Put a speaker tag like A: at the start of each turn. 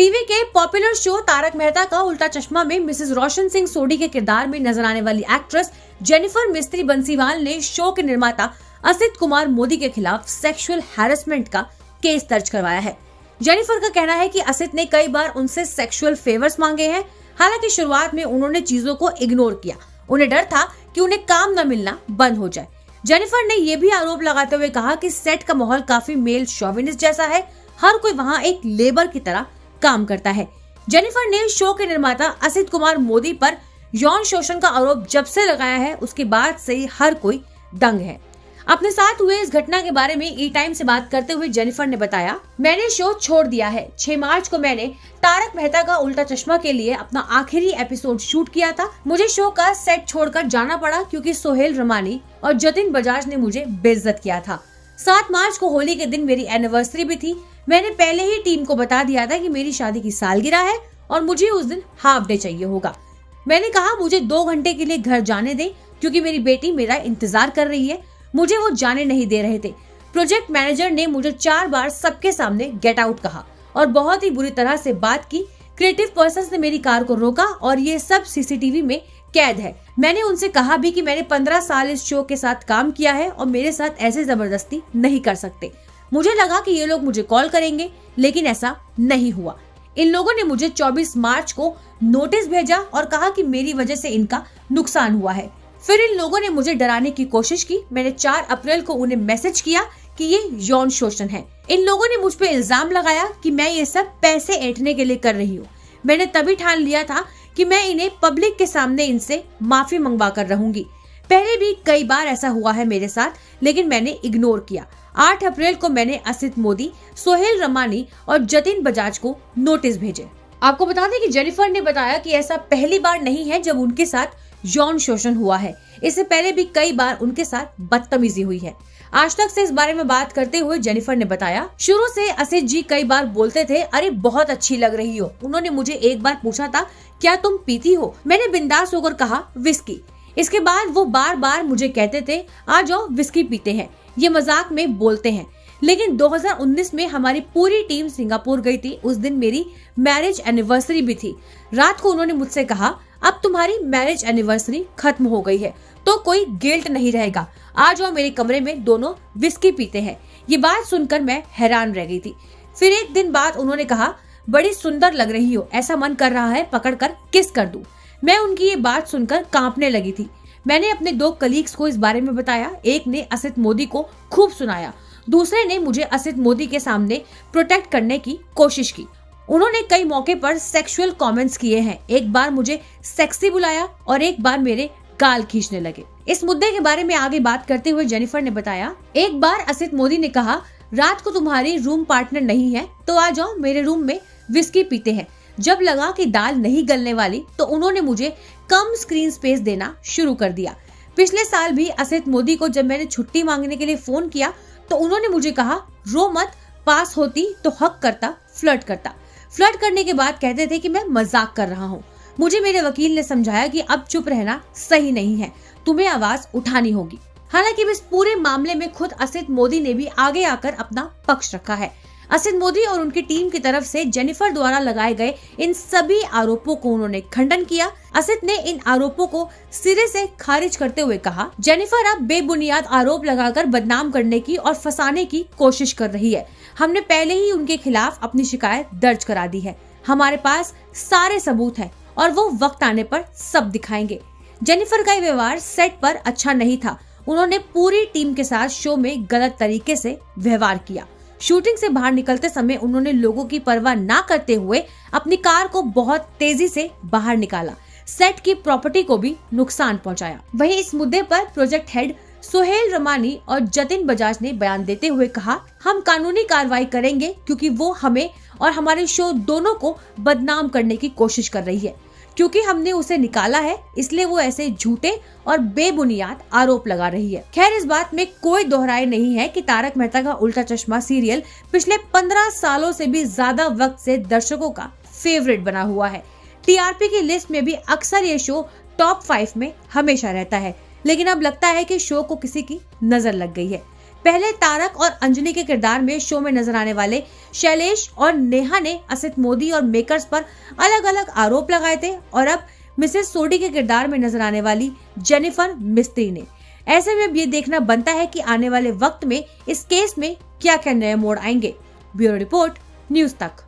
A: TV के popular show Tarak Mehta का उल्टा चश्मा में मिसेस रोशन सिंह सोडी के किरदार में नजर आने वाली एक्ट्रेस जेनिफर मिस्त्री बंसीवाल ने शो के निर्माता असित कुमार मोदी के खिलाफ सेक्सुअल हैरेसमेंट का केस दर्ज करवाया है। जेनिफर का कहना है कि असित ने कई बार उनसे सेक्सुअल फेवर्स मांगे हैं। हालांकि शुरुआत में उन्होंने चीजों को इग्नोर किया। उन्हें डर था कि उन्हें काम न मिलना बंद हो जाए। जेनिफर ने यह भी आरोप लगाते हुए कहा कि सेट का माहौल काफी मेल शोविनिस्ट जैसा है। हर कोई वहाँ एक लेबर की तरह काम करता है। जेनिफर ने शो के निर्माता असित कुमार मोदी पर यौन शोषण का आरोप जब से लगाया है, उसके बाद से ही हर कोई दंग है। अपने साथ हुए इस घटना के बारे में ई टाइम से बात करते हुए जेनिफर ने बताया, मैंने शो छोड़ दिया है। 6 मार्च को मैंने तारक मेहता का उल्टा चश्मा के लिए अपना आखिरी एपिसोड शूट किया था। मुझे शो का सेट छोड़कर जाना पड़ा क्योंकि सोहेल रमानी और जतिन बजाज ने मुझे बेइज्जत किया था। 7 मार्च को होली के दिन मेरी एनिवर्सरी भी थी। मैंने पहले ही टीम को बता दिया था कि मेरी शादी की सालगिरह है और मुझे उस दिन हाफ डे चाहिए होगा। मैंने कहा मुझे 2 घंटे के लिए घर जाने दें क्योंकि मेरी बेटी मेरा इंतजार कर रही है। मुझे वो जाने नहीं दे रहे थे। प्रोजेक्ट मैनेजर ने मुझे 4 बार सबके सामने गेट आउट कहा और बहुत ही बुरी तरह से बात की। क्रिएटिव पर्सन ने मेरी कार को रोका और ये सब सीसीटीवी में कैद है। मैंने उनसे कहा भी कि मैंने 15 साल इस शो के साथ काम किया है और मेरे साथ ऐसे जबरदस्ती नहीं कर सकते। मुझे लगा कि ये लोग मुझे कॉल करेंगे, लेकिन ऐसा नहीं हुआ। इन लोगों ने मुझे 24 मार्च को नोटिस भेजा और कहा कि मेरी वजह से इनका नुकसान हुआ है। फिर इन लोगों ने मुझे डराने की कोशिश की। मैंने 4 अप्रैल को उन्हें मैसेज किया कि ये यौन शोषण है। इन लोगों ने मुझ पे इल्जाम लगाया कि मैं ये सब पैसे ऐंठने के लिए कर रही हूँ। मैंने तभी ठान लिया था कि मैं इन्हें पब्लिक के सामने इनसे माफी मंगवा कर रहूंगी। पहले भी कई बार ऐसा हुआ है मेरे साथ, लेकिन मैंने इग्नोर किया। 8 अप्रैल को मैंने असित मोदी, सोहेल रमानी और जतिन बजाज को नोटिस भेजे। आपको बता दें कि जेनिफर ने बताया कि ऐसा पहली बार नहीं है जब उनके साथ यौन शोषण हुआ है। इससे पहले भी कई बार उनके साथ बदतमीजी हुई है। आज तक से इस बारे में बात करते हुए जेनिफर ने बताया, शुरू से असित जी कई बार बोलते थे, अरे बहुत अच्छी लग रही हो। उन्होंने मुझे एक बार पूछा था, क्या तुम पीती हो? मैंने बिंदास होकर कहा, विस्की। इसके बाद वो बार बार मुझे कहते थे, आ जाओ विस्की पीते हैं। ये मजाक में बोलते हैं। लेकिन 2019 में हमारी पूरी टीम सिंगापुर गई थी। उस दिन मेरी मैरिज एनिवर्सरी भी थी। रात को उन्होंने मुझसे कहा, अब तुम्हारी मैरिज एनिवर्सरी खत्म हो गई है तो कोई गिल्ट नहीं रहेगा। आ जाओ मेरे कमरे में, दोनों विस्की पीते हैं। ये बात सुनकर मैं हैरान रह गई थी। फिर एक दिन बाद उन्होंने कहा, बड़ी सुंदर लग रही हो, ऐसा मन कर रहा है पकड़कर किस कर दूं। मैं उनकी ये बात सुनकर कांपने लगी थी। मैंने अपने 2 कलीग्स को इस बारे में बताया। एक ने असित मोदी को खूब सुनाया, दूसरे ने मुझे असित मोदी के सामने प्रोटेक्ट करने की कोशिश की। उन्होंने कई मौके पर सेक्सुअल कमेंट्स किए हैं। एक बार मुझे सेक्सी बुलाया और एक बार मेरे गाल खींचने लगे। इस मुद्दे के बारे में आगे बात करते हुए जेनिफर ने बताया, एक बार असित मोदी ने कहा, रात को तुम्हारी रूम पार्टनर नहीं है तो आ जाओ मेरे रूम में विस्की पीते हैं। जब लगा कि दाल नहीं गलने वाली तो उन्होंने मुझे कम स्क्रीन स्पेस देना शुरू कर दिया। पिछले साल भी असित मोदी को जब मैंने छुट्टी मांगने के लिए फोन किया तो उन्होंने मुझे कहा, रो मत, पास होती तो हक करता, फ्लर्ट करता। फ्लर्ट करने के बाद कहते थे कि मैं मजाक कर रहा हूँ। मुझे मेरे वकील ने समझाया कि अब चुप रहना सही नहीं है, तुम्हें आवाज उठानी होगी। हालांकि इस पूरे मामले में खुद असित मोदी ने भी आगे आकर अपना पक्ष रखा है। असित मोदी और उनकी टीम की तरफ से जेनिफर द्वारा लगाए गए इन सभी आरोपों को उन्होंने खंडन किया। असित ने इन आरोपों को सिरे से खारिज करते हुए कहा, जेनिफर अब बेबुनियाद आरोप लगाकर बदनाम करने की और फंसाने की कोशिश कर रही है। हमने पहले ही उनके खिलाफ अपनी शिकायत दर्ज करा दी है। हमारे पास सारे सबूत हैं और वो वक्त आने पर सब दिखाएंगे। जेनिफर का व्यवहार सेट पर अच्छा नहीं था। उन्होंने पूरी टीम के साथ शो में गलत तरीके से व्यवहार किया। शूटिंग से बाहर निकलते समय उन्होंने लोगों की परवाह ना करते हुए अपनी कार को बहुत तेजी से बाहर निकाला। सेट की प्रॉपर्टी को भी नुकसान पहुंचाया। वहीं इस मुद्दे पर प्रोजेक्ट हेड सोहेल रमानी और जतिन बजाज ने बयान देते हुए कहा, हम कानूनी कार्रवाई करेंगे क्योंकि वो हमें और हमारे शो दोनों को बदनाम करने की कोशिश कर रही है। क्योंकि हमने उसे निकाला है इसलिए वो ऐसे झूठे और बेबुनियाद आरोप लगा रही है। खैर, इस बात में कोई दोहराई नहीं है कि तारक मेहता का उल्टा चश्मा सीरियल पिछले 15 सालों से भी ज्यादा वक्त से दर्शकों का फेवरेट बना हुआ है। टीआरपी की लिस्ट में भी अक्सर ये शो टॉप 5 में हमेशा रहता है। लेकिन अब लगता है कि शो को किसी की नजर लग गई है। पहले तारक और अंजलि के किरदार में शो में नजर आने वाले शैलेश और नेहा ने असित मोदी और मेकर्स पर अलग अलग आरोप लगाए थे और अब मिसेस सोडी के किरदार में नजर आने वाली जेनिफर मिस्त्री ने। ऐसे में अब ये देखना बनता है कि आने वाले वक्त में इस केस में क्या क्या नए मोड़ आएंगे। ब्यूरो रिपोर्ट, न्यूज़ तक।